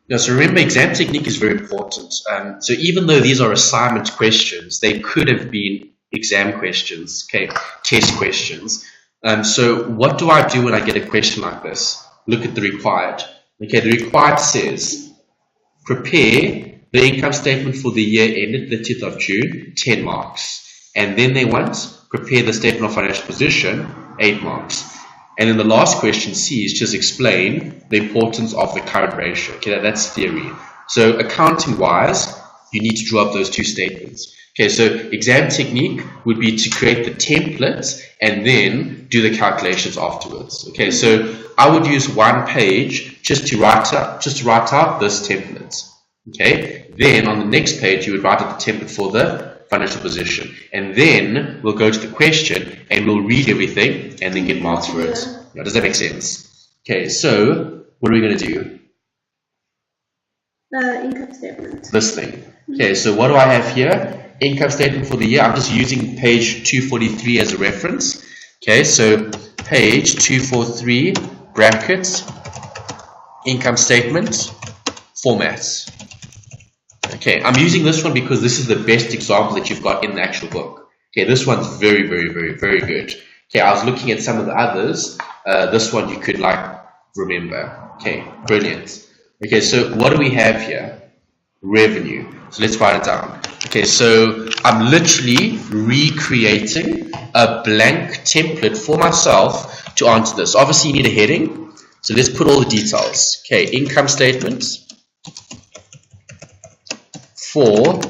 Yeah, so remember, exam technique is very important. So even though these are assignment questions, they could have been exam questions, okay, test questions. So what do I do when I get a question like this? Look at the required. Okay, the required says, prepare the income statement for the year ended 30th of June, 10 marks. And then they want, prepare the statement of financial position, 8 marks. And then the last question, C, is just explain the importance of the current ratio. Okay, that's theory. So accounting-wise, you need to draw up those two statements. Okay, so exam technique would be to create the template and then do the calculations afterwards. Okay, so I would use one page just to write out this template. Okay, then on the next page you would write out the template for the financial position, and then we'll go to the question and we'll read everything and then get marks for it. Now, does that make sense? Okay, so what are we going to do? Income statement. This thing. Okay, so what do I have here? Income statement for the year. I'm just using page 243 as a reference. Okay, so page 243 brackets income statement formats. Okay, I'm using this one because this is the best example that you've got in the actual book. Okay, this one's very, very, very, very good. Okay, I was looking at some of the others. This one you could remember. Okay, brilliant. Okay, so what do we have here? Revenue. So let's write it down. Okay, so I'm literally recreating a blank template for myself to answer this. Obviously, you need a heading. So let's put all the details. Okay, income statement. For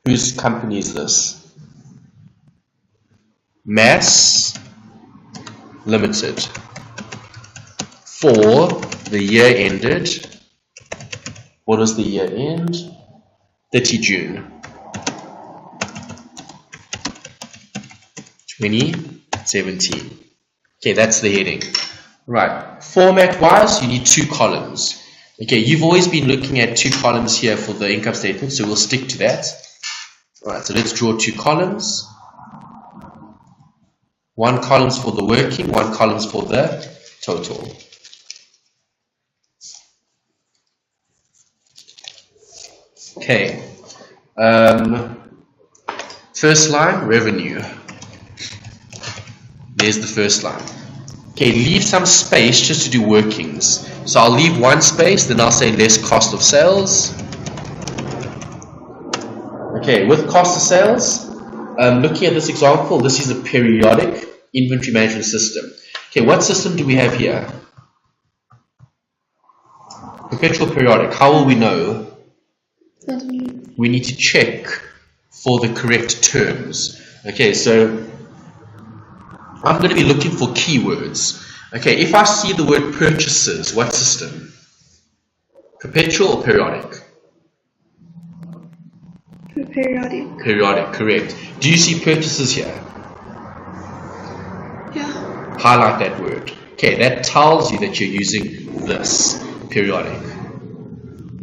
whose company is this? Mass Limited. For the year ended. What was the year end? 30 June 2017. Okay, that's the heading. Right. Format wise, you need 2 columns. Okay, you've always been looking at 2 columns here for the income statement, so we'll stick to that. Alright, so let's draw 2 columns. 1 column for the working, 1 column for the total. Okay. First line, revenue. There's the first line. Okay, leave some space just to do workings. So I'll leave 1 space, then I'll say less cost of sales. Okay, with cost of sales, looking at this example, this is a periodic inventory management system. Okay, what system do we have here? Perpetual periodic. How will we know? We need to check for the correct terms. Okay, so I'm going to be looking for keywords. Okay, if I see the word purchases, what system? Perpetual or periodic? Periodic. Periodic, correct. Do you see purchases here? Yeah. Highlight that word. Okay, that tells you that you're using this, periodic.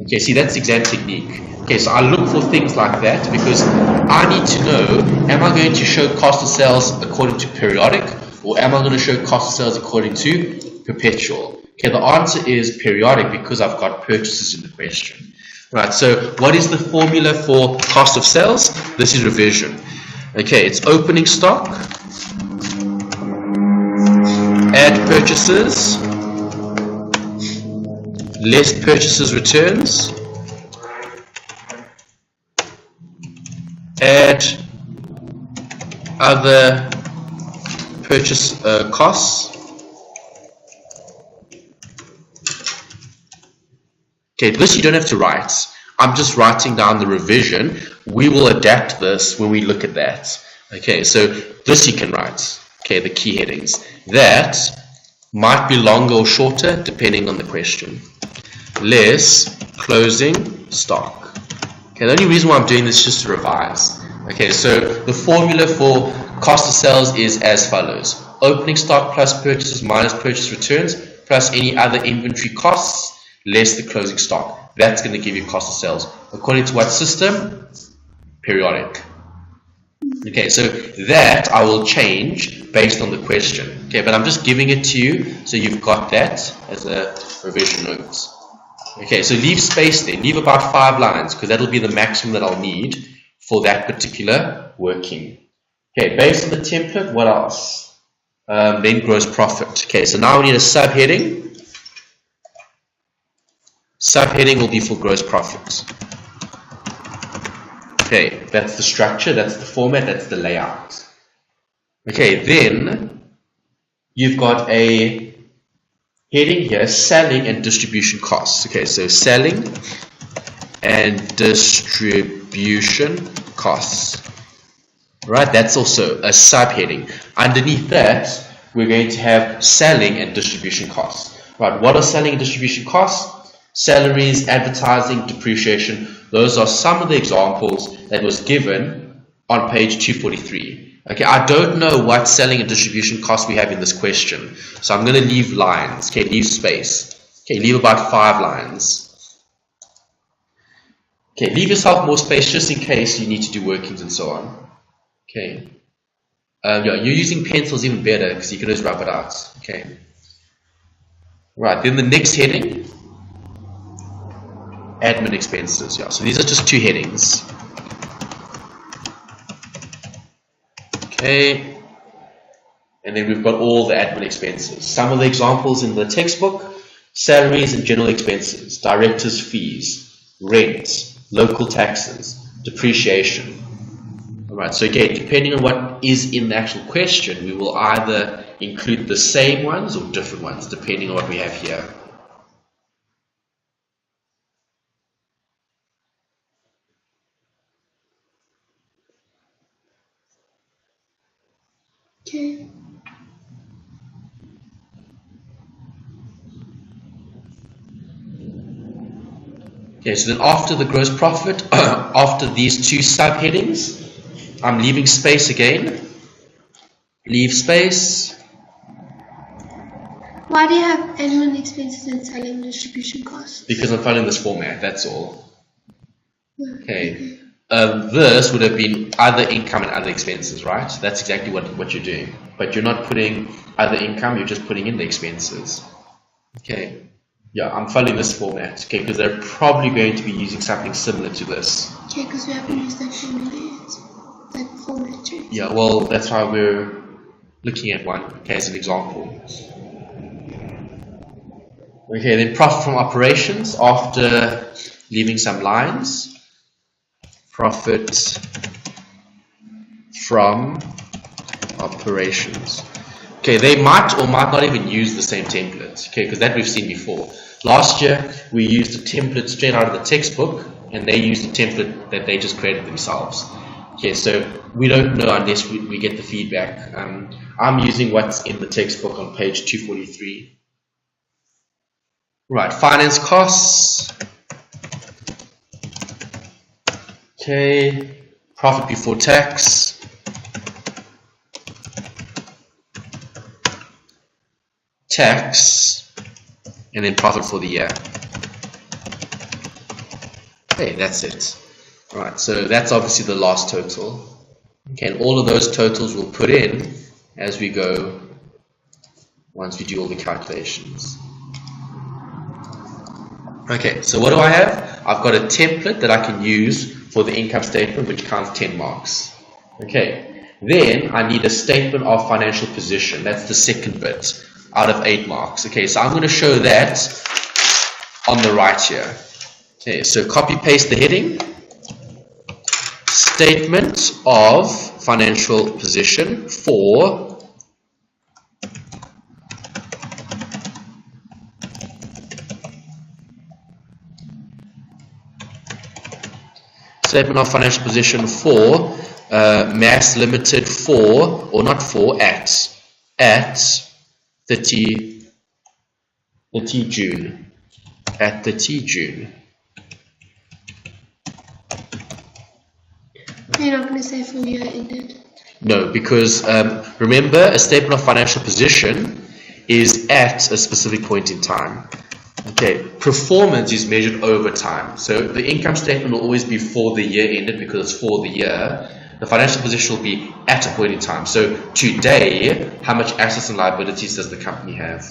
Okay, see, that's exam technique. Okay, so I look for things like that because I need to know, am I going to show cost of sales according to periodic, or am I going to show cost of sales according to perpetual? Okay, the answer is periodic because I've got purchases in the question. Right, so what is the formula for cost of sales? This is revision. Okay, it's opening stock, add purchases, less purchases returns, add other purchase costs. Okay, this you don't have to write. I'm just writing down the revision. We will adapt this when we look at that. Okay, so this you can write. Okay, the key headings. That might be longer or shorter depending on the question. Less closing stock. Okay, the only reason why I'm doing this is just to revise. Okay, so the formula for cost of sales is as follows. Opening stock plus purchases minus purchase returns plus any other inventory costs less the closing stock. That's going to give you cost of sales. According to what system? Periodic. Okay, so that I will change based on the question. Okay, but I'm just giving it to you so you've got that as a revision note. Okay, so leave space there. Leave about 5 lines because that'll be the maximum that I'll need for that particular working. Okay, based on the template, what else? Then gross profit. Okay, so now we need a subheading. Subheading will be for gross profit. Okay, that's the structure, that's the format, that's the layout. Okay, then you've got a heading here, selling and distribution costs. Okay, so selling and distribution costs. Right, that's also a subheading. Underneath that, we're going to have selling and distribution costs. Right, what are selling and distribution costs? Salaries, advertising, depreciation. Those are some of the examples that was given on page 243. Okay, I don't know what selling and distribution costs we have in this question, so I'm going to leave lines. Okay, leave space. Okay, leave about 5 lines. Okay, leave yourself more space just in case you need to do workings and so on. Okay, yeah, you're using pencils even better because you can just rub it out. Okay, right, then the next heading, admin expenses. Yeah, so these are just 2 headings. Okay, and then we've got all the admin expenses. Some of the examples in the textbook: salaries and general expenses, directors' fees, rent, local taxes, depreciation. Alright, so again, depending on what is in the actual question, we will either include the same ones or different ones, depending on what we have here. Okay. Okay, so then after the gross profit, after these 2 subheadings, I'm leaving space again. Leave space. Why do you have admin expenses and selling and distribution costs? Because I'm following this format, that's all. Okay. This would have been other income and other expenses, right? That's exactly what you're doing. But you're not putting other income, you're just putting in the expenses. Okay. Yeah, I'm following this format, okay, because they're probably going to be using something similar to this. Okay, because we haven't used that formula yet. That format, right? Yeah, well, that's why we're looking at one, okay, as an example. Okay, then profit from operations, after leaving some lines. Profit from operations. Okay, they might or might not even use the same template, okay, because that we've seen before. Last year, we used a template straight out of the textbook, and they used a template that they just created themselves. Okay, so we don't know unless we get the feedback. I'm using what's in the textbook on page 243. Right, finance costs. Okay, profit before tax. Tax, and then profit for the year. Okay, that's it. Alright, so that's obviously the last total. Okay, and all of those totals we'll put in as we go once we do all the calculations. Okay, so what do I have? I've got a template that I can use for the income statement, which counts 10 marks. Okay, then I need a statement of financial position. That's the second bit out of 8 marks. Okay, so I'm going to show that on the right here. Okay, so copy paste the heading. Statement of financial position for statement of financial position for Mass Limited for, or not for, at 30 June. At 30 June. You're not going to say full year ended? No, because remember, a statement of financial position is at a specific point in time. Okay, performance is measured over time. So the income statement will always be for the year ended because it's for the year. The financial position will be at a point in time. So today, how much assets and liabilities does the company have?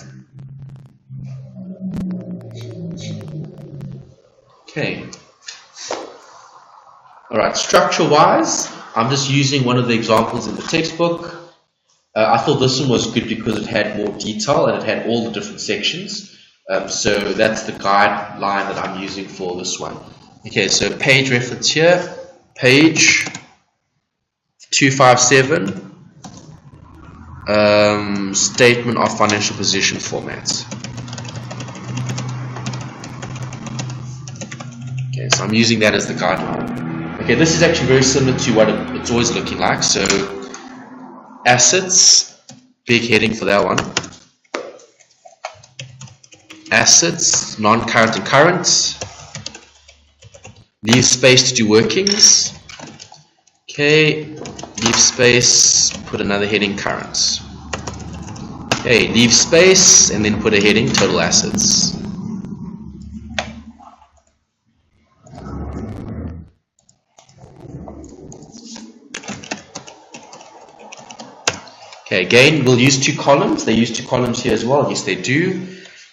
Okay. Alright, structure-wise, I'm just using one of the examples in the textbook. I thought this one was good because it had more detail and it had all the different sections. So that's the guideline that I'm using for this one. Okay, so page reference here, page 257, statement of financial position format. Okay, so I'm using that as the guideline. Okay, this is actually very similar to what it's always looking like. So assets, big heading for that one. Assets, non-current and current. Leave space to do workings. Okay, leave space, put another heading current. Okay, leave space and then put a heading total assets. Okay, again, we'll use two columns. They use two columns here as well. Yes, they do.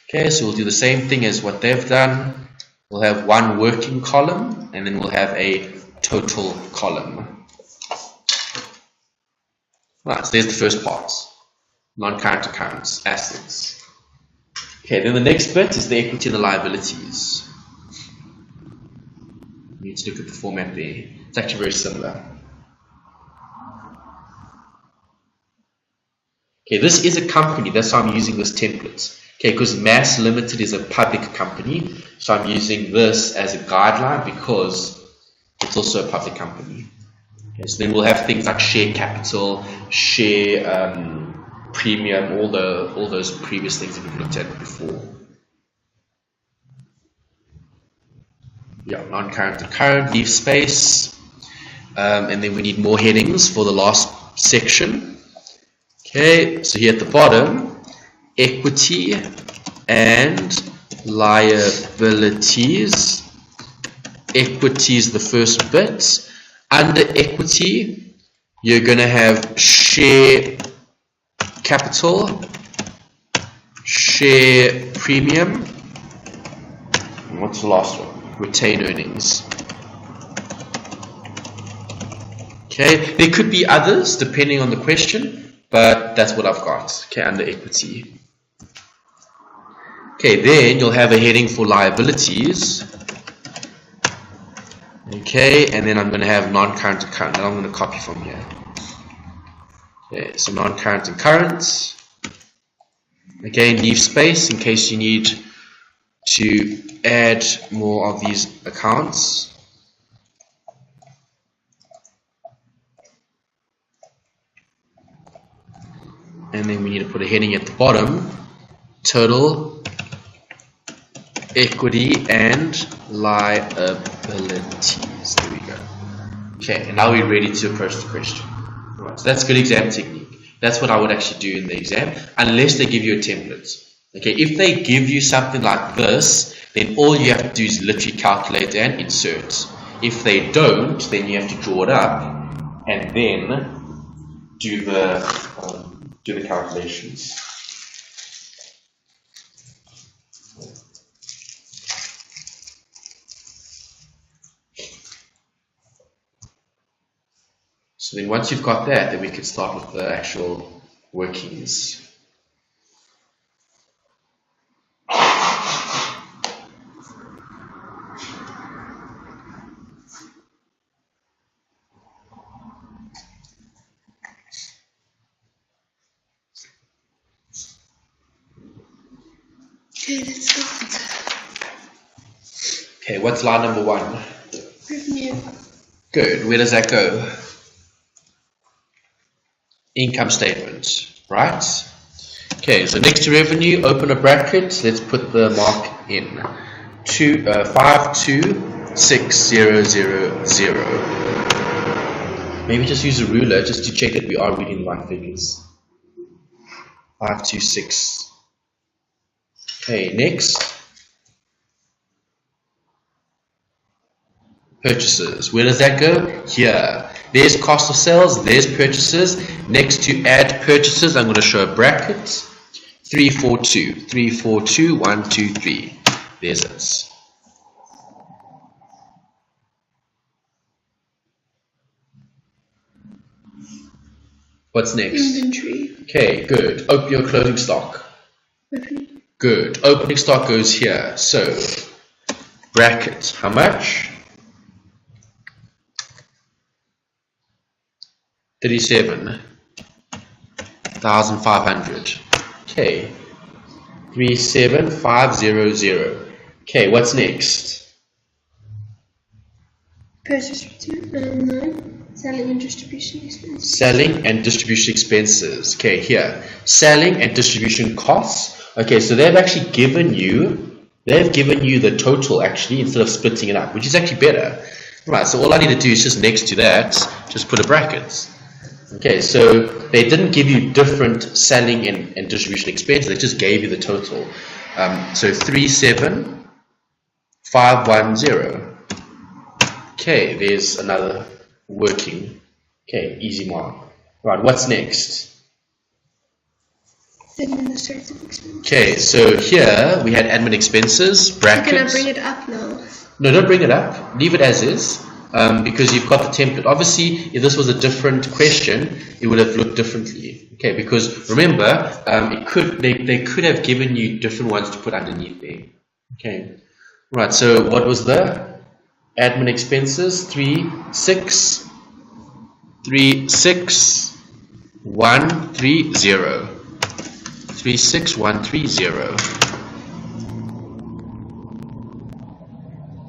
Okay, so we'll do the same thing as what they've done. We'll have one working column, and then we'll have a total column. Right, so there's the first part. Non-current accounts, assets. Okay, then the next bit is the equity and the liabilities. You need to look at the format there. It's actually very similar. Okay, this is a company, that's why I'm using this template. Okay, because Mass Limited is a public company, so I'm using this as a guideline because it's also a public company. Okay, so then we'll have things like share capital, share premium, all those previous things that we've looked at before. Yeah, non-current to current, leave space, and then we need more headings for the last section. Okay, so here at the bottom, equity and liabilities. Equity is the first bit. Under equity, you're going to have share capital, share premium. And what's the last one? Retained earnings. Okay, there could be others depending on the question. But that's what I've got, okay, under equity. Okay, then you'll have a heading for liabilities. Okay, and then I'm going to have non-current and current. That I'm going to copy from here. Okay, so non-current and current. Again, leave space in case you need to add more of these accounts. And then we need to put a heading at the bottom, total equity and liabilities. There we go. Okay, and now we're ready to approach the question. Right, so that's good exam technique. That's what I would actually do in the exam, unless they give you a template. Okay, if they give you something like this, then all you have to do is literally calculate and insert. If they don't, then you have to draw it up and then do the calculations. So then once you've got that, then we can start with the actual workings. Okay, let's start. Okay, what's line number 1? Revenue. Good. Where does that go? Income statement, right? Okay, so next to revenue, open a bracket. Let's put the mark in. 526,000. Maybe just use a ruler just to check that we are reading the right figures. 526. Okay, next. Purchases. Where does that go? Here. There's cost of sales. There's purchases. Next to add purchases, I'm going to show a bracket. 342. 342, 1, 2, 3. There's it. What's next? Inventory. Okay, good. Open your closing stock. Opening. Good. Opening stock goes here. So, bracket. How much? 37,500. Okay. 37500. Okay, what's next? Purchase return. No. Selling and distribution expenses. Selling and distribution expenses. Okay, here. Selling and distribution costs. Okay, so they've actually given you the total actually instead of splitting it up, which is actually better. Right, so all I need to do is just next to that, just put a bracket. Okay, so they didn't give you different selling and distribution expenses, they just gave you the total. So 37510. Okay, there's another working. Okay, easy mark. Right, what's next? Administrative expenses. Okay, so here we had admin expenses, brackets. Can I bring it up now? No, don't bring it up. Leave it as is, because you've got the template. Obviously, if this was a different question, it would have looked differently. Okay, because remember, they could have given you different ones to put underneath there. Okay, right. So what was the admin expenses? 36130. 36130.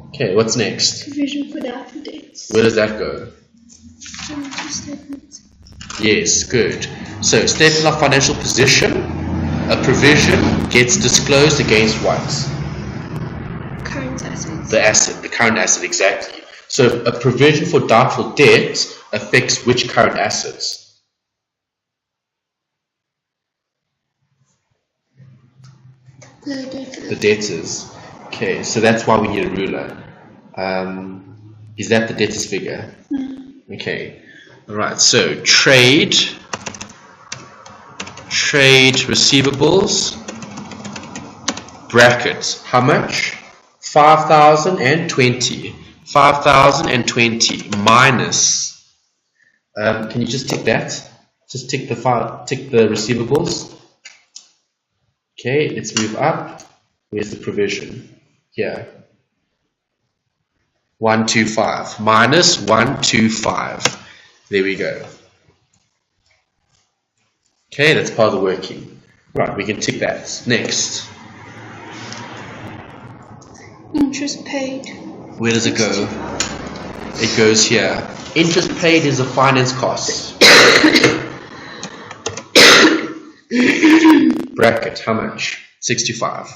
Okay, what's next? Provision for doubtful debts. Where does that go? Financial statement. Yes, good. So, statement of financial position, a provision gets disclosed against what? Current assets. The current asset, exactly. So, a provision for doubtful debt affects which current assets? The debtors. Okay, so that's why we need a ruler. Is that the debtors figure? Okay. Alright, so trade receivables, bracket, how much? 5,020. 5,020 minus, can you just tick that? Just tick the receivables. Okay, let's move up. Where's the provision? Here. 125 minus 125. There we go. Okay, that's part of the working. Right, we can tick that. Next. Interest paid. Where does it go? It goes here. Interest paid is a finance cost. Bracket, how much? 65.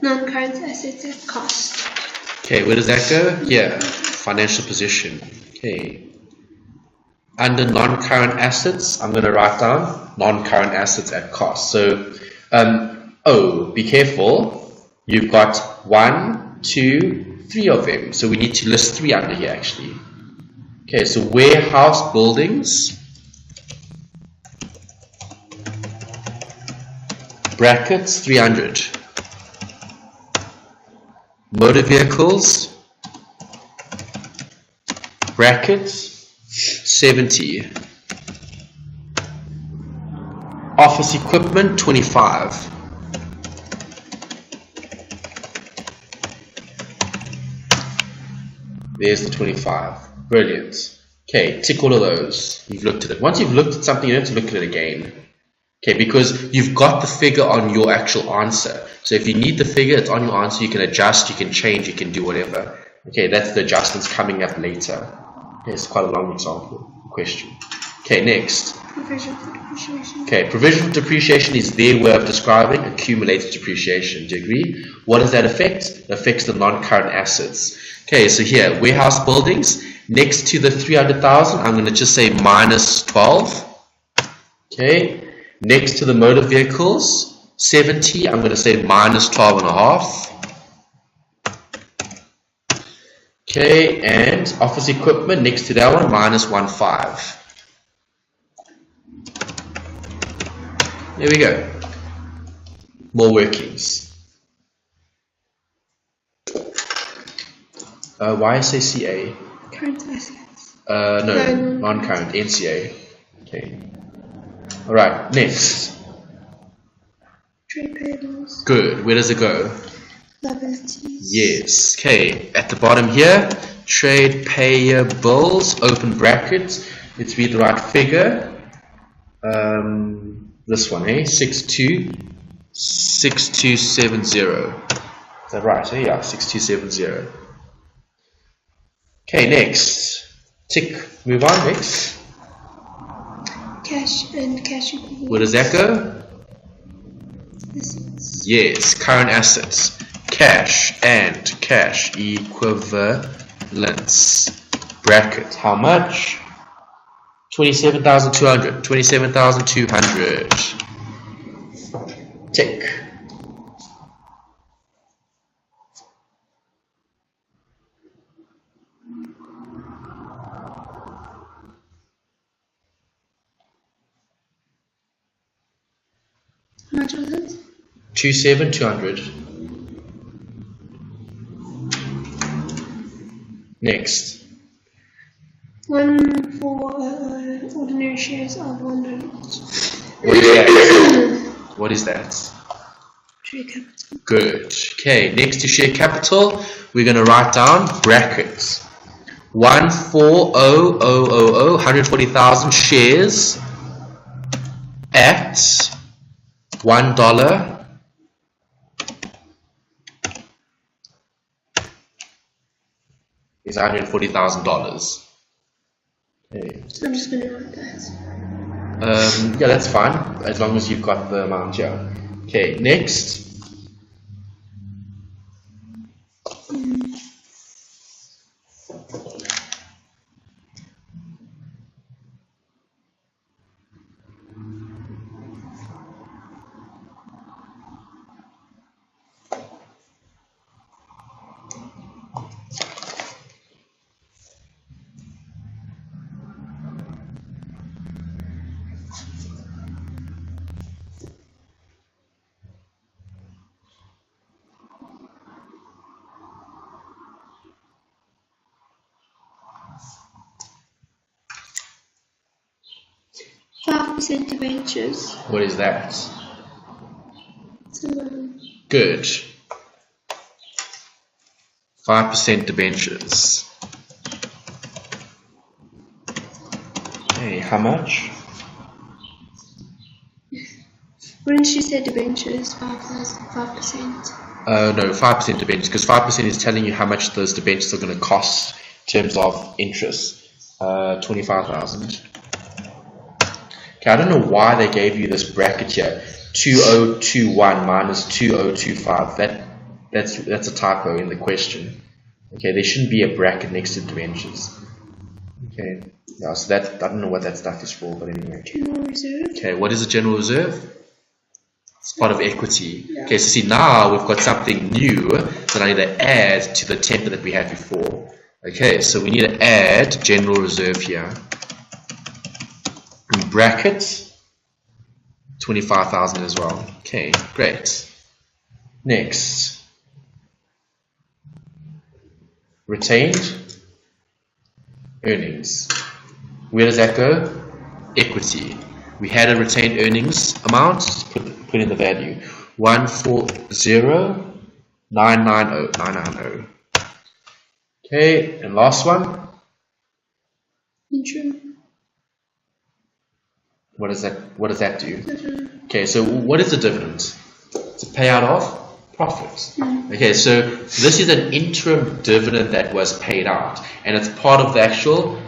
Non-current assets at cost. Okay, where does that go? Here, financial position. Okay. Under non-current assets, I'm going to write down non-current assets at cost. So, be careful. You've got 1, 2, 3 of them. So we need to list 3 under here actually. Okay, so warehouse buildings, brackets 300. Motor vehicles, brackets 70. Office equipment 25. There's the 25. Brilliant. Okay, tick all of those. You've looked at it. Once you've looked at something, you have to look at it again. Okay, because you've got the figure on your actual answer. So if you need the figure, it's on your answer. You can adjust, you can change, you can do whatever. Okay, that's the adjustments coming up later. Okay, it's quite a long example question. Okay, next. Provision for depreciation. Okay, provision for depreciation is their way of describing accumulated depreciation. Do you agree? What does that affect? It affects the non-current assets. Okay, so here, warehouse buildings, next to the 300,000, I'm going to just say minus 12. Okay, next to the motor vehicles, 70, I'm going to say minus 12 and a half. Okay, and office equipment, next to that one, minus 1.5. There we go. More workings. Why say CA? Current assets. No, non-current, NCA. Okay. Alright, next. Trade payables. Good. Where does it go? Liabilities. Yes. Okay. At the bottom here, trade payables, open brackets. Let's read the right figure. This one, 6270. Is that right? Yeah, 6270. Okay, next. Tick. Move on, next. Cash and cash equivalents. Where does that go? Assets. Yes, current assets. Cash and cash equivalents. Bracket. How much? 27,200. 27,200. Tick. How much was it? 27,200. Next. One for ordinary shares of 100. What is that? Share capital. Good. Okay, next to share capital, we're going to write down brackets. 140,000 shares at $1 is $140,000. Okay. So I'm just going to write that. Yeah, that's fine, as long as you've got the amount here. Okay, next. %5 debentures. What is that? So, Good. 5% debentures. Okay, how much? wouldn't she say debentures 5%? No, 5% debentures, because 5% is telling you how much those debentures are going to cost in terms of interest. 25,000. Okay, I don't know why they gave you this bracket here. 2021 minus 2025. That's a typo in the question. Okay, there shouldn't be a bracket next to debentures. Okay, yeah, so that, I don't know what that stuff is for, but anyway. General reserve. Okay, what is a general reserve? It's part of equity. Yeah. Okay, so see, now we've got something new that I need to add to the template that we had before. Okay, so we need to add general reserve here. In brackets, 25,000 as well. Okay, great. Next. Retained earnings. Where does that go? Equity. We had a retained earnings amount. Put in the value. 140,990. Okay, and last one. Interim. What does that do? Okay, so what is the dividend? It's a payout of profits. Okay, so this is an interim dividend that was paid out, and it's part of the actual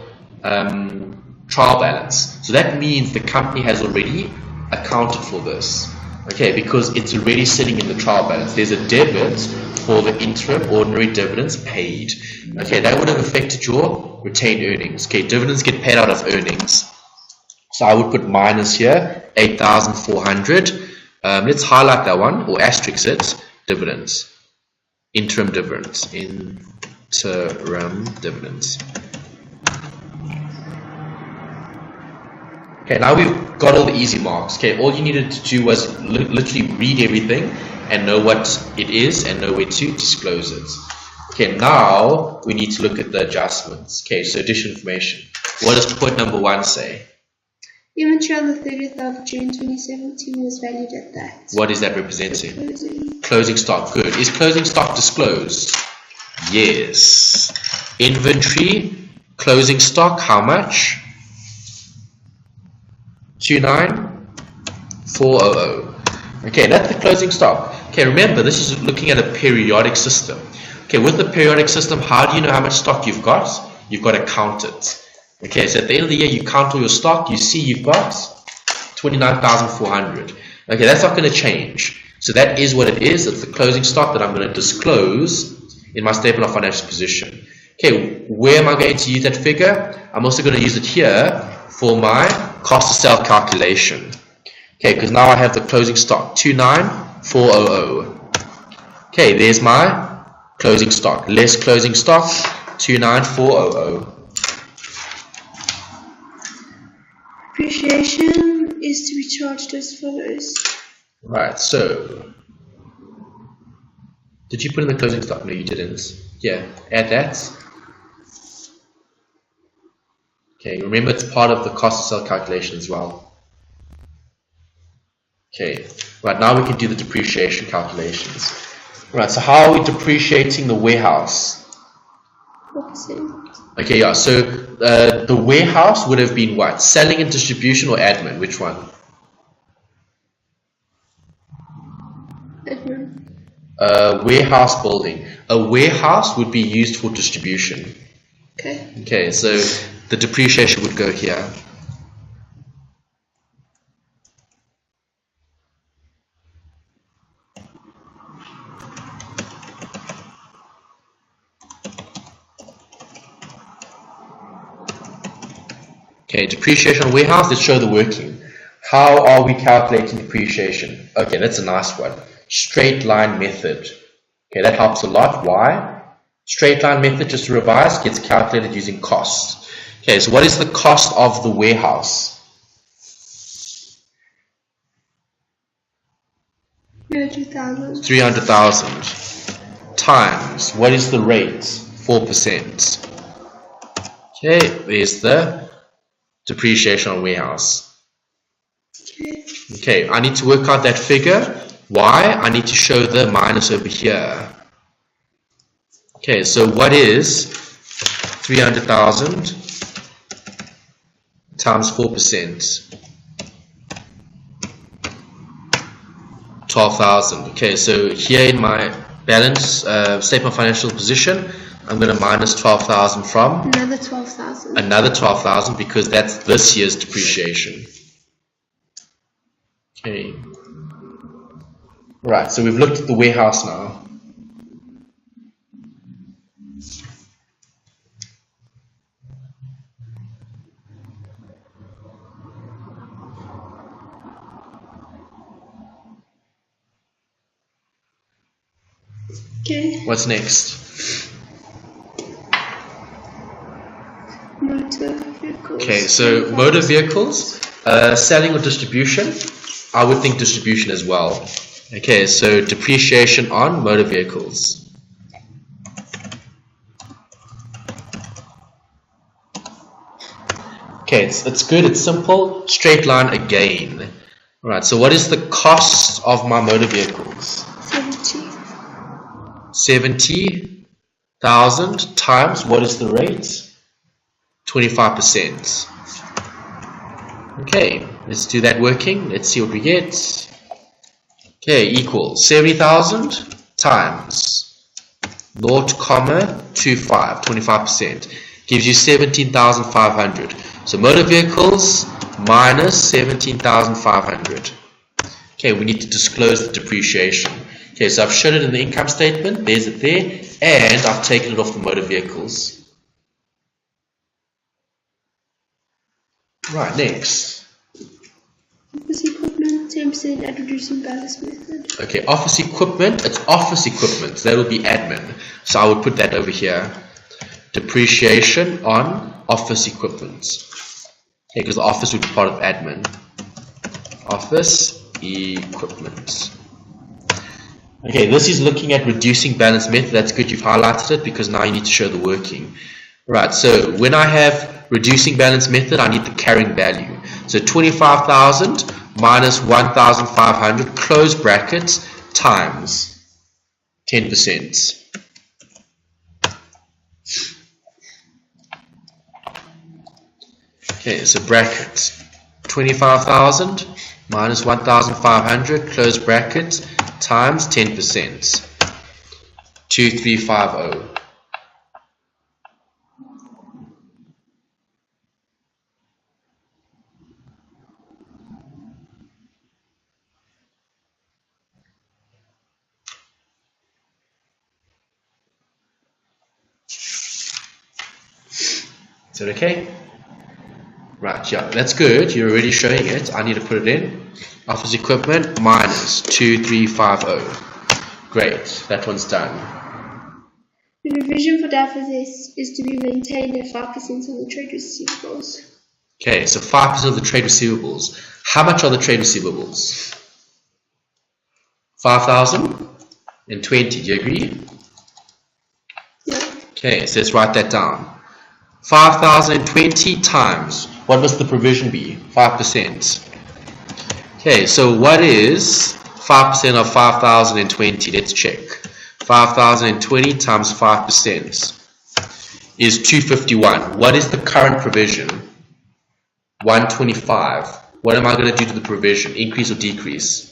trial balance. So that means the company has already accounted for this. Okay, because it's already sitting in the trial balance. There's a debit for the interim ordinary dividends paid. Okay, that would have affected your retained earnings. Okay, dividends get paid out of earnings. So I would put minus here, 8,400. Let's highlight that one, or asterisk it, dividends. Interim dividends. Interim dividends. Okay, now we've got all the easy marks. Okay, all you needed to do was literally read everything and know what it is and know where to disclose it. Okay, now we need to look at the adjustments. Okay, so additional information. What does point number 1 say? Inventory on the 30th of June 2017 was valued at that. What is that representing? Closing stock. Good. Is closing stock disclosed? Yes. Inventory, closing stock, how much? 29,400. Okay, that's the closing stock. Okay, remember, this is looking at a periodic system. Okay, with the periodic system, how do you know how much stock you've got? You've got to count it. Okay, so at the end of the year, you count all your stock, you see you've got 29,400. Okay, that's not going to change. So that is what it is. It's the closing stock that I'm going to disclose in my statement of financial position. Okay, where am I going to use that figure? I'm also going to use it here for my cost of sale calculation. Okay, because now I have the closing stock, 29,400. Okay, there's my closing stock. Less closing stock, 29,400. Depreciation is to be charged as follows. Right, so did you put in the closing stock? No, you didn't. Yeah, add that. Okay, remember it's part of the cost of sale calculation as well. Okay, right, now we can do the depreciation calculations. Right, so how are we depreciating the warehouse? 4%. Okay, yeah, so the warehouse would have been what? Selling and distribution or admin? Which one? Admin. Warehouse building. A warehouse would be used for distribution. Okay. Okay, so the depreciation would go here. Okay, depreciation on warehouse, let's show the working. How are we calculating depreciation? Okay, that's a nice one. Straight line method. Okay, that helps a lot. Why? Straight line method, just to revise, gets calculated using cost. Okay, so what is the cost of the warehouse? 300,000. 300,000 times, what is the rate? 4%. Okay, there's the depreciation on warehouse. Okay, I need to work out that figure. Why? I need to show the minus over here. Okay, so what is 300,000 times 4%? 12,000. Okay, so here in my balance statement of financial position, I'm going to minus 12,000 from another 12,000. Another 12,000 because that's this year's depreciation. Okay. Right, so we've looked at the warehouse now. Okay. What's next? Motor vehicles. Okay, so motor vehicles, selling or distribution. I would think distribution as well. Okay, so depreciation on motor vehicles. Okay, it's good, it's simple, straight line again. Alright, so what is the cost of my motor vehicles? 70,000 times, what is the rate? 25%. Okay, let's do that working. Let's see what we get. Okay, equals 70,000 times 0.25, 25%. Gives you 17,500. So motor vehicles minus 17,500. Okay, we need to disclose the depreciation. Okay, so I've shown it in the income statement. There's it there, and I've taken it off the motor vehicles. Right, next. Office equipment, 10% at reducing balance method. Okay, office equipment, it's office equipment. So that will be admin. So I would put that over here. Depreciation on office equipment. Okay, because the office would be part of admin. Office equipment. Okay, this is looking at reducing balance method. That's good, you've highlighted it because now you need to show the working. Right, so when I have reducing balance method, I need the carrying value. So 25,000 minus 1,500, close brackets, times 10%. Okay, so brackets 25,000 minus 1,500, close brackets, times 10%. 2350. Is that okay? Right, yeah, that's good. You're already showing it. I need to put it in. Office equipment minus 2350. Great, that one's done. The provision for deficits is to be maintained at 5% on the trade receivables. Okay, so 5% of the trade receivables. How much are the trade receivables? 5,020. Do you agree? Yeah. Okay, so let's write that down. 5,020 times, what must the provision be? 5%. Okay, so what is 5% of 5,020? Let's check. 5,020 times 5% is 251. What is the current provision? 125. What am I going to do to the provision? Increase or decrease?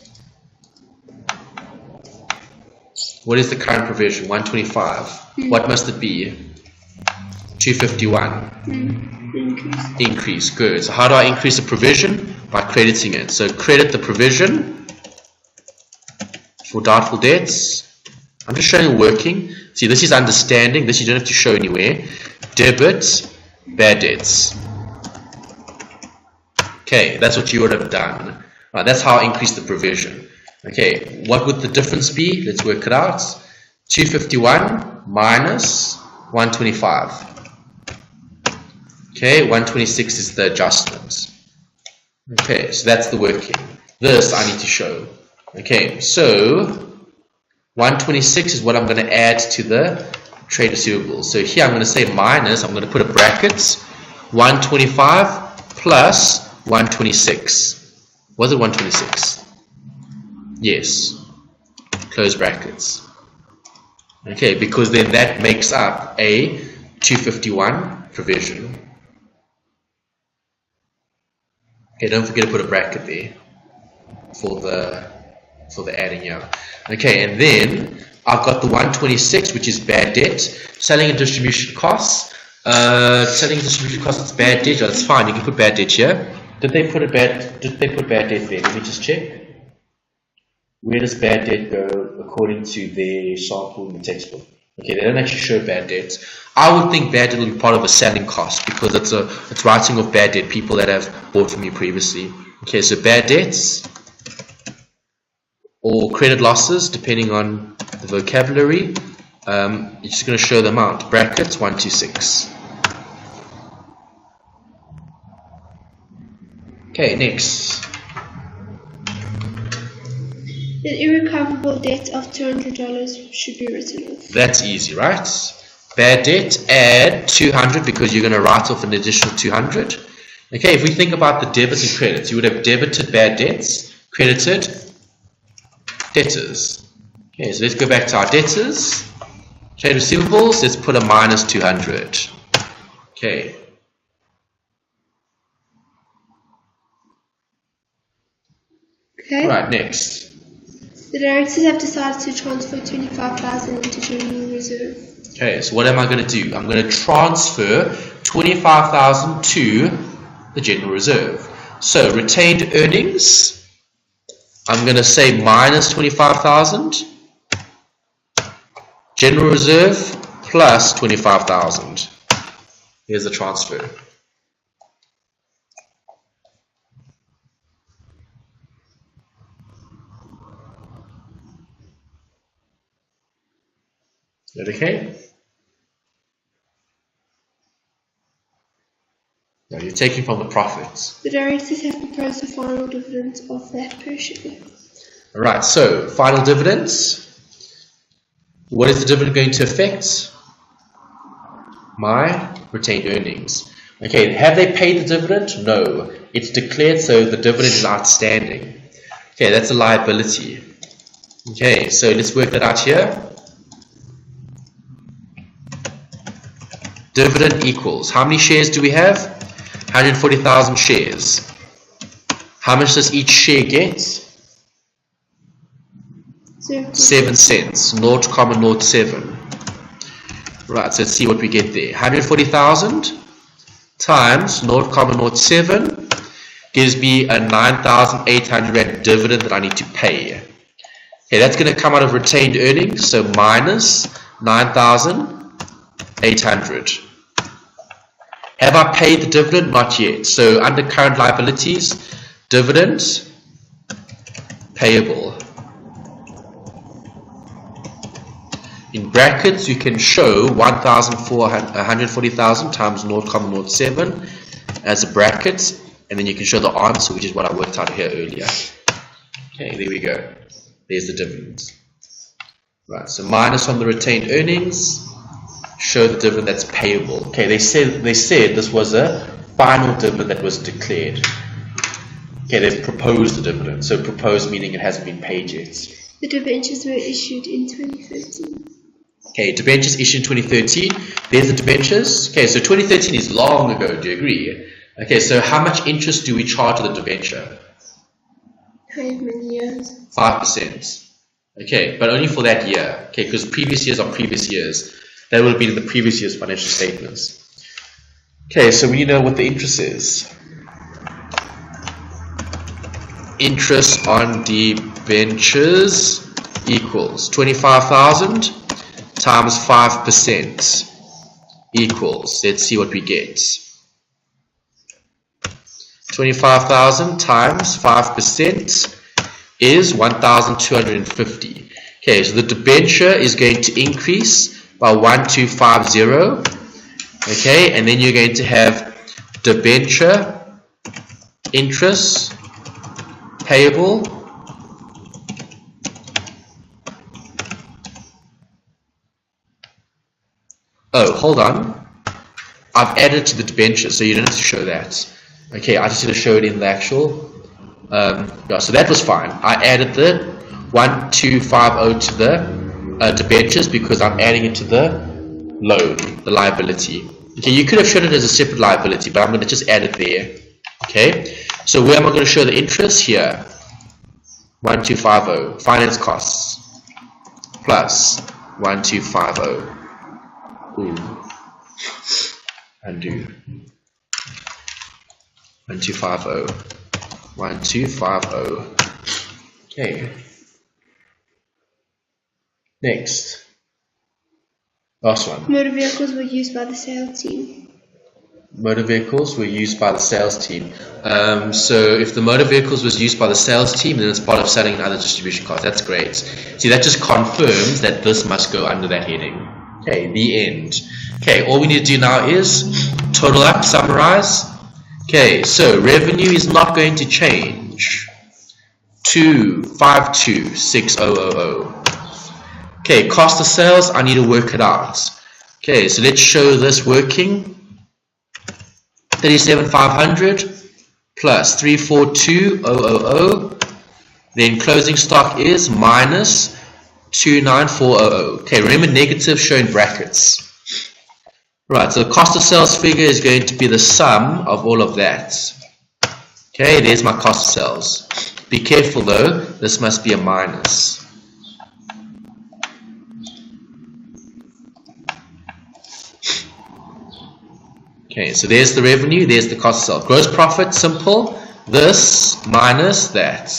What is the current provision? 125. What must it be? 251. Increase. Good. So how do I increase the provision? By crediting it. So credit the provision for doubtful debts. I'm just showing working. See, this is understanding. This you don't have to show anywhere. Debit bad debts. Okay, that's what you would have done. Right, that's how I increase the provision. Okay, what would the difference be? Let's work it out. 251 minus 125. Okay, 126 is the adjustment. Okay, so that's the working. This I need to show. Okay, so 126 is what I'm going to add to the trade receivables. So here I'm going to say minus, I'm going to put a bracket, 125 plus 126. Was it 126? Yes. Close brackets. Okay, because then that makes up a 251 provision. Okay, don't forget to put a bracket there for the adding here. Okay, and then I've got the 126, which is bad debt. Selling and distribution costs. Selling and distribution costs, it's bad debt. Oh, that's fine. You can put bad debt here. Did they put bad debt there? Let me just check. Where does bad debt go according to their sample in the textbook? Okay, they don't actually show bad debts. I would think bad debt will be part of a selling cost because it's writing off bad debt, people that have bought from you previously. Okay, so bad debts or credit losses, depending on the vocabulary. You're just going to show them out. Brackets 126. Okay, next. The irrecoverable debt of $200 should be written off. That's easy, right? Bad debt, add 200 because you're going to write off an additional 200. Okay, if we think about the debits and credits, you would have debited bad debts, credited debtors. Okay, so let's go back to our debtors. Trade receivables, let's put a minus 200. Okay. Okay. Right, next. The directors have decided to transfer 25,000 into general reserve. Okay, so what am I going to do? I'm going to transfer 25,000 to the general reserve. So retained earnings, I'm going to say minus 25,000. General reserve plus 25,000. Here's the transfer. Is that okay? Now you're taking from the profits. The directors have proposed a final dividend of that per share. Alright, so final dividends. What is the dividend going to affect? My retained earnings. Okay, have they paid the dividend? No. It's declared, so the dividend is outstanding. Okay, that's a liability. Okay, so let's work that out here. Dividend equals, how many shares do we have? 140,000 shares. How much does each share get? 7 cents. 0.07. Right, so let's see what we get there. 140,000 times 0.07 gives me a 9,800 Rand dividend that I need to pay. Okay, that's going to come out of retained earnings, so minus 9,800. Have I paid the dividend? Not yet. So under current liabilities, dividends payable. In brackets, you can show 140,000 times 0.07 as a bracket, and then you can show the answer, which is what I worked out here earlier. Okay, there we go. There's the dividends. Right, so minus on the retained earnings, show the dividend that's payable. Okay, they said this was a final dividend that was declared. Okay, they've proposed the dividend. So proposed meaning it hasn't been paid yet. The debentures were issued in 2013. Okay, debentures issued in 2013. There's the debentures. Okay, so 2013 is long ago, do you agree? Okay, so how much interest do we charge on the debenture? How many years? 5%. Okay, but only for that year. Okay, because previous years are previous years. That will be in the previous year's financial statements. Okay, so we know what the interest is. Interest on debentures equals 25,000 times 5% equals, let's see what we get. 25,000 times 5% is 1,250. Okay, so the debenture is going to increase by 1,250. Okay, and then you're going to have debenture interest payable oh, hold on. I've added to the debenture, so you don't have to show that. Okay, I just need to show it in the actual. Yeah, so that was fine. I added the 1,250 to the debentures because I'm adding it to the loan, the liability. Okay, you could have shown it as a separate liability, but I'm going to just add it there. Okay, so where am I going to show the interest? Here. 1,250. Finance costs plus 1,250. Ooh. Undo. 1,250. 1,250. Okay. Next. Last one. Motor vehicles were used by the sales team. Motor vehicles were used by the sales team. So if the motor vehicles was used by the sales team, then it's part of selling and other distribution costs. That's great. See, that just confirms that this must go under that heading. Okay, the end. Okay, all we need to do now is total up, summarize. Okay, so revenue is not going to change. 2526000. Okay, cost of sales, I need to work it out. Okay, so let's show this working. 37,500 plus 342,000. Then closing stock is minus 294,000. Okay, remember negative show in brackets. Right, so the cost of sales figure is going to be the sum of all of that. Okay, there's my cost of sales. Be careful though, this must be a minus. Okay, so there's the revenue, there's the cost of sale. Gross profit, simple. This minus that.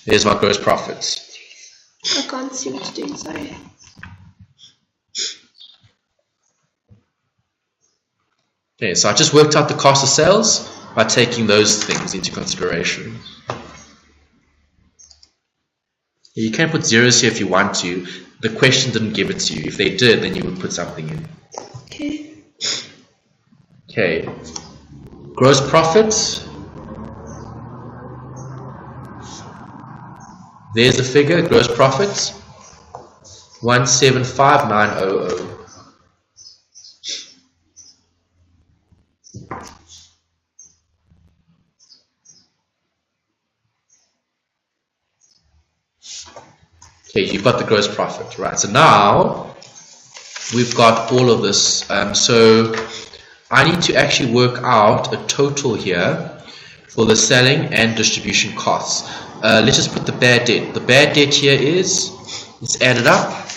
There's my gross profit. I can't see what you're doing, sorry. Okay, so I just worked out the cost of sales by taking those things into consideration. You can put zeros here if you want to. The question didn't give it to you. If they did, then you would put something in. Okay. Okay. Gross profit. There's the figure, gross profit. 175900. Okay, you've got the gross profit, right? So now we've got all of this. So I need to actually work out a total here for the selling and distribution costs. Let's just put the bad debt. The bad debt here is, let's add it up.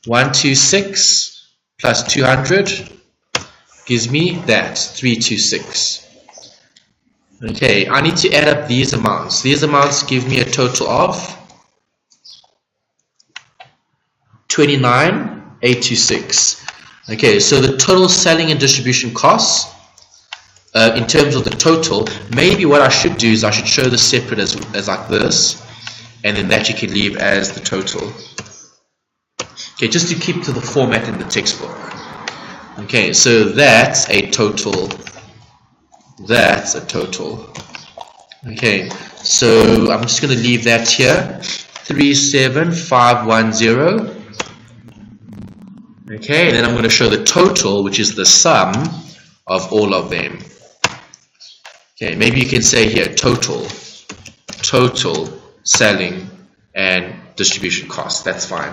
126 plus 200 gives me that, 326. Okay, I need to add up these amounts. These amounts give me a total of 29,826. Okay, so the total selling and distribution costs, in terms of the total, maybe what I should do is I should show this separate as like this, and then that you can leave as the total. Okay, just to keep to the format in the textbook. Okay, so that's a total. That's a total. Okay, so I'm just going to leave that here. 37510. Okay, and then I'm going to show the total, which is the sum of all of them. Okay, maybe you can say here total selling and distribution costs. That's fine.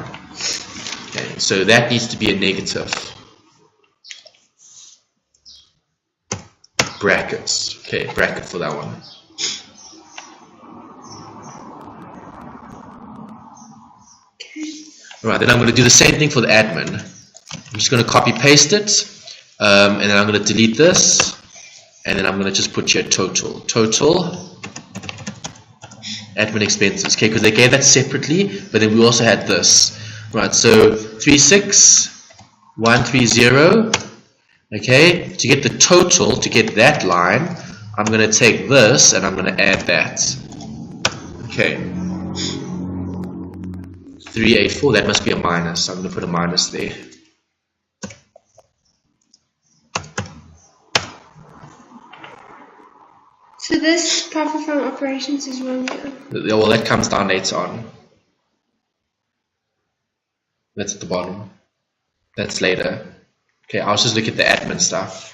Okay, so that needs to be a negative. Brackets. Okay, bracket for that one. Alright, then I'm going to do the same thing for the admin. I'm just going to copy paste it, and then I'm going to delete this, and then I'm going to just put here total admin expenses. Okay, because they gave that separately, but then we also had this. Right, so 36130. Okay, to get the total, to get that line, I'm going to take this and I'm going to add that. Okay, 384, that must be a minus, so I'm going to put a minus there. So this profit from operations is wrong here. Well, that comes down later on. That's at the bottom. That's later. Okay, I'll just look at the admin stuff.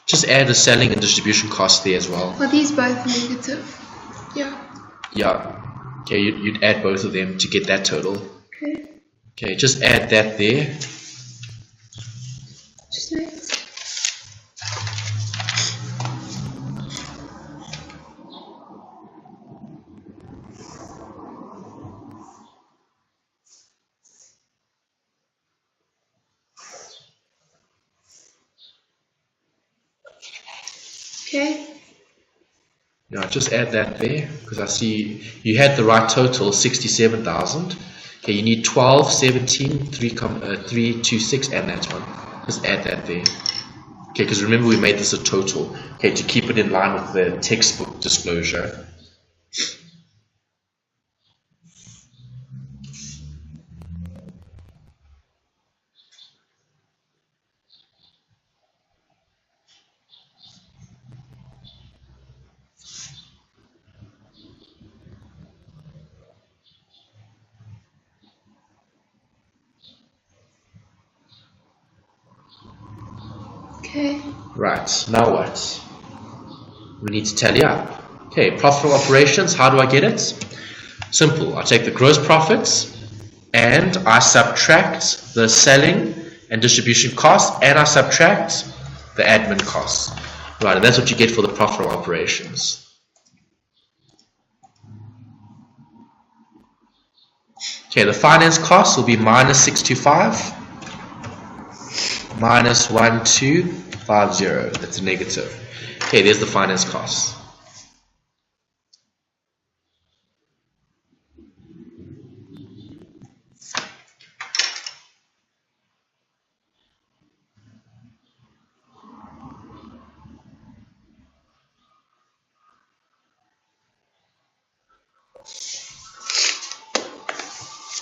Just add the selling and distribution cost there as well. Are these both negative? Yeah. Yeah. Okay, you'd add both of them to get that total. Okay. Okay, just add that there. Just next. Okay. Yeah, just add that there because I see you had the right total, 67,000. Okay, you need 12, 17, 326, and that one. Just add that there. Okay, because remember we made this a total. Okay, to keep it in line with the textbook disclosure. Okay. Right, now what? We need to tally up. Okay, profit from operations, how do I get it? Simple, I take the gross profits and I subtract the selling and distribution costs and I subtract the admin costs. Right, and that's what you get for the profit from operations. Okay, the finance costs will be minus 625 minus 1250. That's a negative. Okay, there's the finance costs.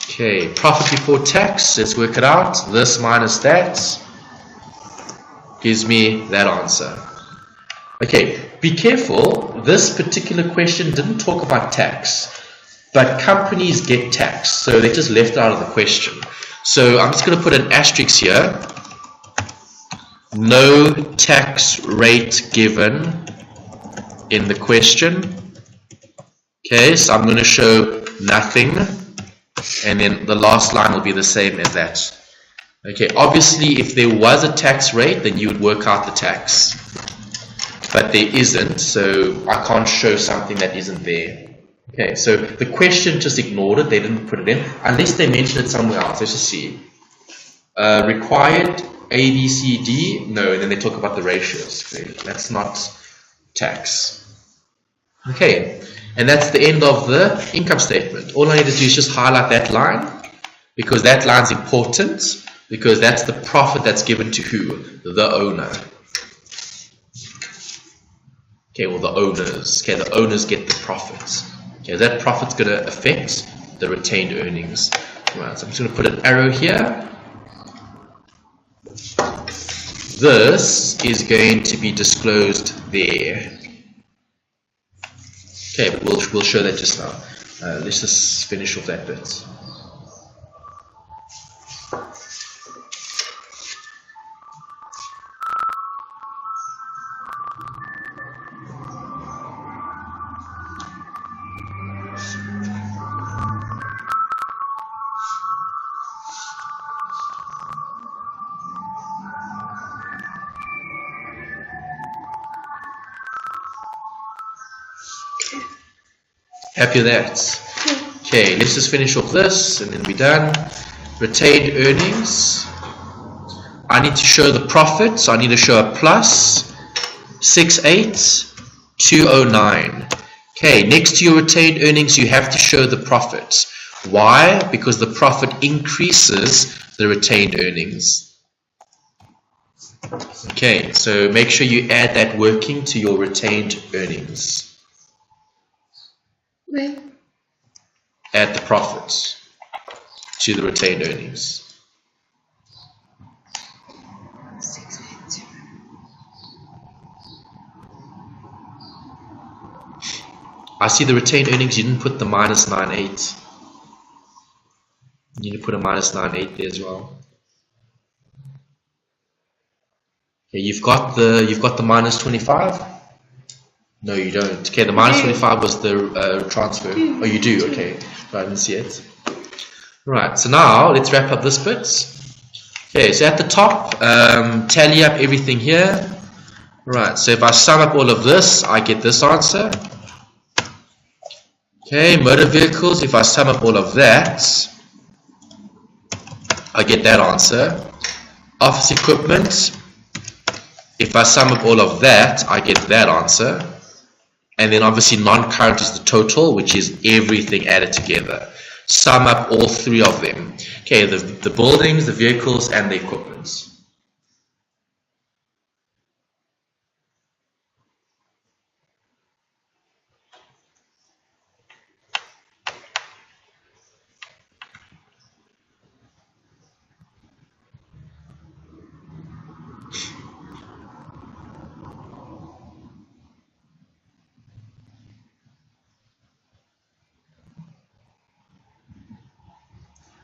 Okay, profit before tax, let's work it out. This minus that gives me that answer. Okay, be careful, this particular question didn't talk about tax, but companies get taxed, so they just left it out of the question. So I'm just going to put an asterisk here. No tax rate given in the question. Okay, so I'm going to show nothing, and then the last line will be the same as that. Okay, obviously if there was a tax rate, then you would work out the tax. But there isn't, so I can't show something that isn't there. Okay, so the question just ignored it, they didn't put it in, unless they mentioned it somewhere else. Let's just see. Required A, B, C, D, no, and then they talk about the ratios. Okay, that's not tax. Okay, and that's the end of the income statement. All I need to do is just highlight that line, because that line's important, because that's the profit that's given to who? The owner. Okay, well, the owners. Okay, the owners get the profits. Okay, that profit's going to affect the retained earnings. Right, so I'm just going to put an arrow here. This is going to be disclosed there. Okay, but we'll show that just now. Let's just finish off that bit. Happy with that? Okay, let's just finish off this and then we're done. Retained earnings. I need to show the profit, so I need to show a plus 68,209. Okay, next to your retained earnings, you have to show the profit. Why? Because the profit increases the retained earnings. Okay, so make sure you add that working to your retained earnings. Where? Add the profits to the retained earnings. I see the retained earnings, you didn't put the minus 98. You need to put a minus 98 there as well. Okay, you've got the minus 25? No, you don't. Okay, the minus 25 was the transfer. Oh, you do? Okay. I didn't see it. Right, so now let's wrap up this bit. Okay, so at the top, tally up everything here. Right, so if I sum up all of this, I get this answer. Okay, motor vehicles, if I sum up all of that, I get that answer. Office equipment, if I sum up all of that, I get that answer. And then obviously non-current is the total, which is everything added together. Sum up all three of them. Okay, the buildings, the vehicles, and the equipment.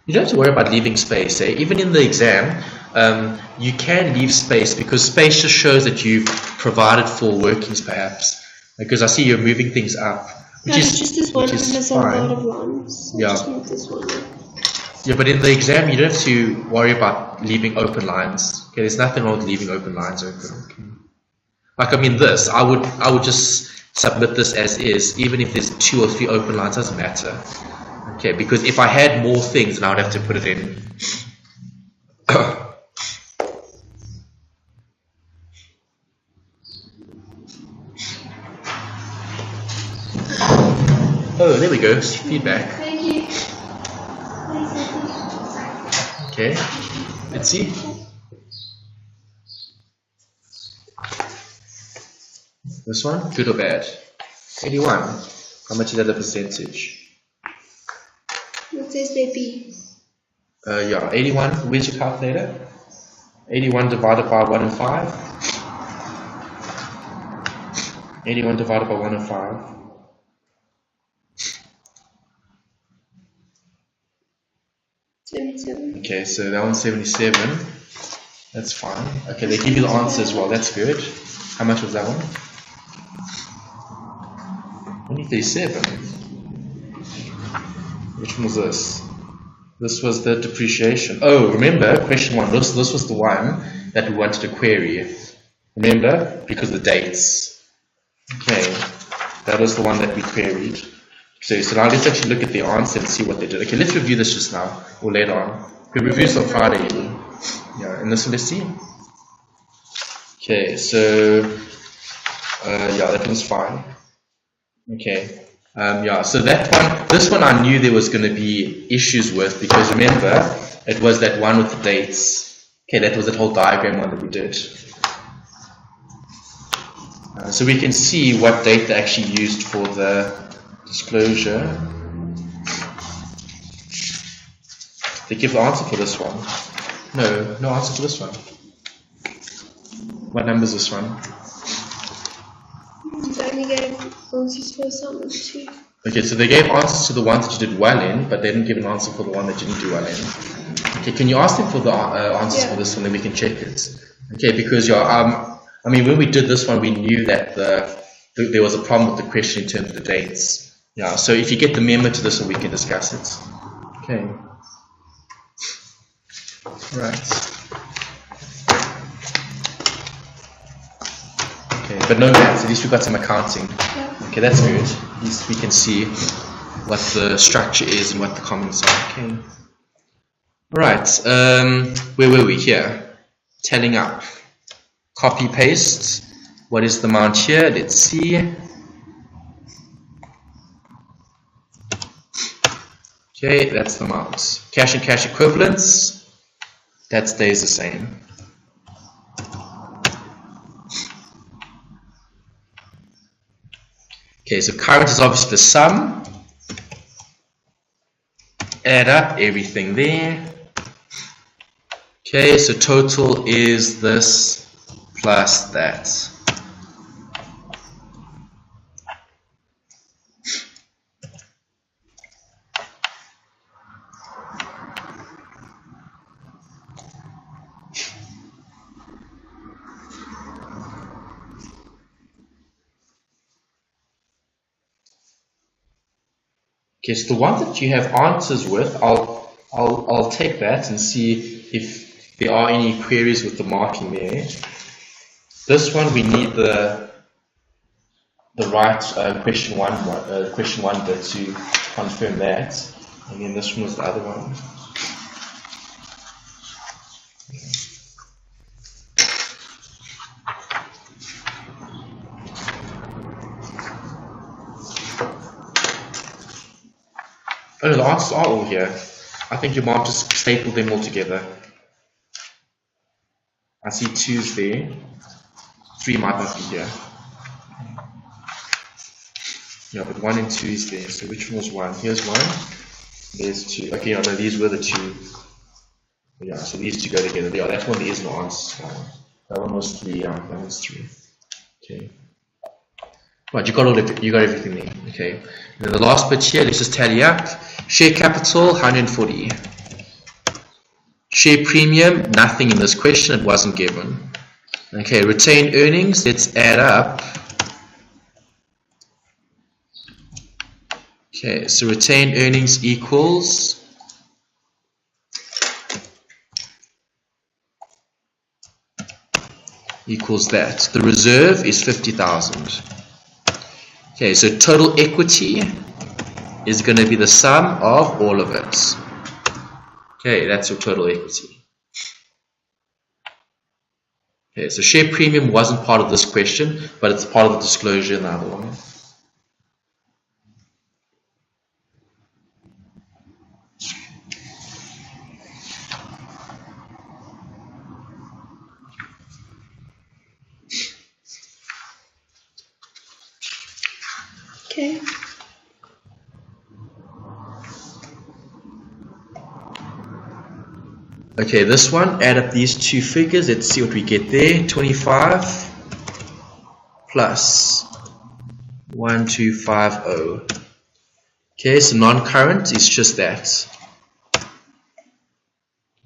You don't have to worry about leaving space. Even in the exam, you can leave space, because space just shows that you've provided for workings perhaps. Because I see you're moving things up, which is just this one has a fine. lot of lines. So Yeah. just move this one. Yeah, but in the exam you don't have to worry about leaving open lines. Okay, there's nothing wrong with leaving open lines open. Okay. Like I mean this, I would just submit this as is, even if there's 2 or 3 open lines, doesn't matter. Okay, because if I had more things, then I would have to put it in. Oh, there we go. Feedback. Thank you. Okay, let's see. This one, good or bad? 81. How much is that a percentage? What says there be? Yeah, 81. Where's your calculator? 81 divided by 1 and 5. 81 divided by 1 and 5. Okay, so that one's 77. That's fine. Okay, they give you the answer as well. That's good. How much was that one? Only 37. Which one was this? This was the depreciation. Oh, remember, question 1. This was the one that we wanted to query. Remember? Because the dates. Okay, that was the one that we queried. So now let's actually look at the answer and see what they did. Okay, let's review this just now, or later on. We reviewed this on Friday. Yeah, and this one, let's see. Okay, so, yeah, that one's fine. Okay, yeah, so that one, this one I knew there was going to be issues with, because remember, it was that one with the dates. Okay, that was that whole diagram one that we did. So we can see what date they actually used for the disclosure. They give the answer for this one. No answer for this one. What number is this one? They only gave answers for some of the 2. Okay, so they gave answers to the ones that you did well in, but they didn't give an answer for the one that you didn't do well in. Okay, can you ask them for the answers for this one, then we can check it? Okay, because I mean, when we did this one, we knew that there was a problem with the question in terms of the dates. Yeah, so if you get the memo to this one, we can discuss it. Okay. Right. Okay, but no maths, at least we got some accounting. Okay, that's good. At least we can see what the structure is and what the comments are. Okay. Right, where were we here? Telling up. Copy paste. What is the amount here? Let's see. Okay, that's the amount. Cash and cash equivalents. That stays the same. Okay, so current is obviously the sum. Add up everything there. Okay, so total is this plus that. Okay, so the one that you have answers with, I'll take that and see if there are any queries with the marking there. This one we need the right question one bit to confirm that, and then this one was the other one. Oh, the answers are all here. I think your mom just stapled them all together. I see 2's there. 3 might not be here. Yeah, but 1 and 2 is there. So which one was 1? Here's 1. There's 2. Okay, no, these were the 2. Yeah, so these 2 go together. Yeah, that one there is no answer. That one was 3. Yeah, that one's 3. Okay. Right, you got everything there. Okay. And then the last bit here, let's just tally up. Share capital 140. Share premium, nothing in this question, it wasn't given. Okay, retained earnings, let's add up. Okay, so retained earnings equals that. The reserve is 50,000. Okay, so total equity is going to be the sum of all of it. Okay, that's your total equity. Okay, so share premium wasn't part of this question, but it's part of the disclosure in the other one. Okay. Okay, this one, add up these two figures. Let's see what we get there. 25 plus 1250. Okay, so non-current is just that.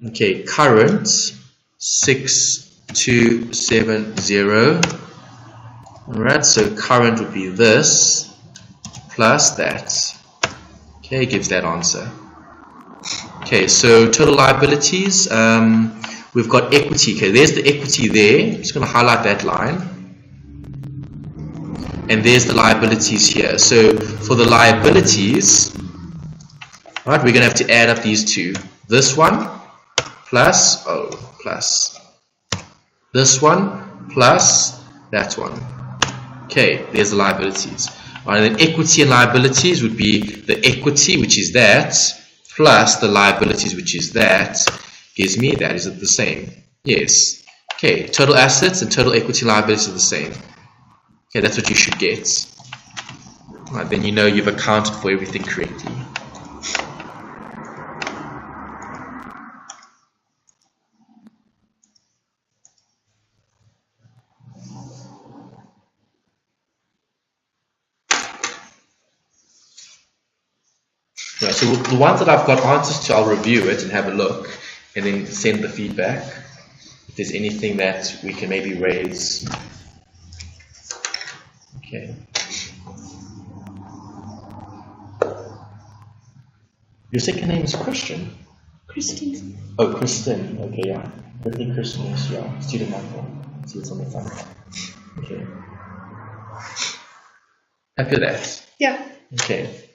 Okay, current 6270. Alright, so current would be this plus that. Okay, gives that answer. Okay, so total liabilities, we've got equity. Okay, there's the equity there. I'm just going to highlight that line. And there's the liabilities here. So for the liabilities, right, we're going to have to add up these two. This one plus, plus. This one plus that one. Okay, there's the liabilities. Right, and then equity and liabilities would be the equity, which is that, plus the liabilities, which is that, gives me that. Is it the same? Yes. Okay, total assets and total equity and liabilities are the same. Okay, that's what you should get. Right, then you know you've accounted for everything correctly. Yeah, so the ones that I've got answers to, I'll review it and have a look and then send the feedback. If there's anything that we can maybe raise. Okay. Your second name is Christian? Christine. Oh, Kristen. Okay, yeah. Brittany Christian is, yeah, student Michael. See what's on the front. Okay. Happy with that? Yeah. Okay.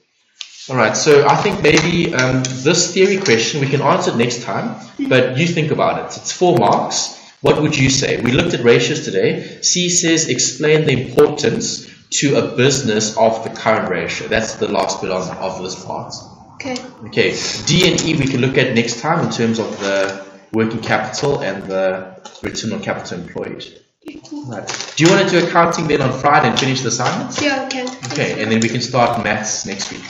Alright, so I think maybe this theory question, we can answer it next time, but you think about it. It's 4 marks. What would you say? We looked at ratios today. C says explain the importance to a business of the current ratio. That's the last bit of this part. Okay. Okay. D and E we can look at next time in terms of the working capital and the return on capital employed. Right. Do you want to do accounting then on Friday and finish the assignments? Yeah, okay. Okay, and then we can start maths next week.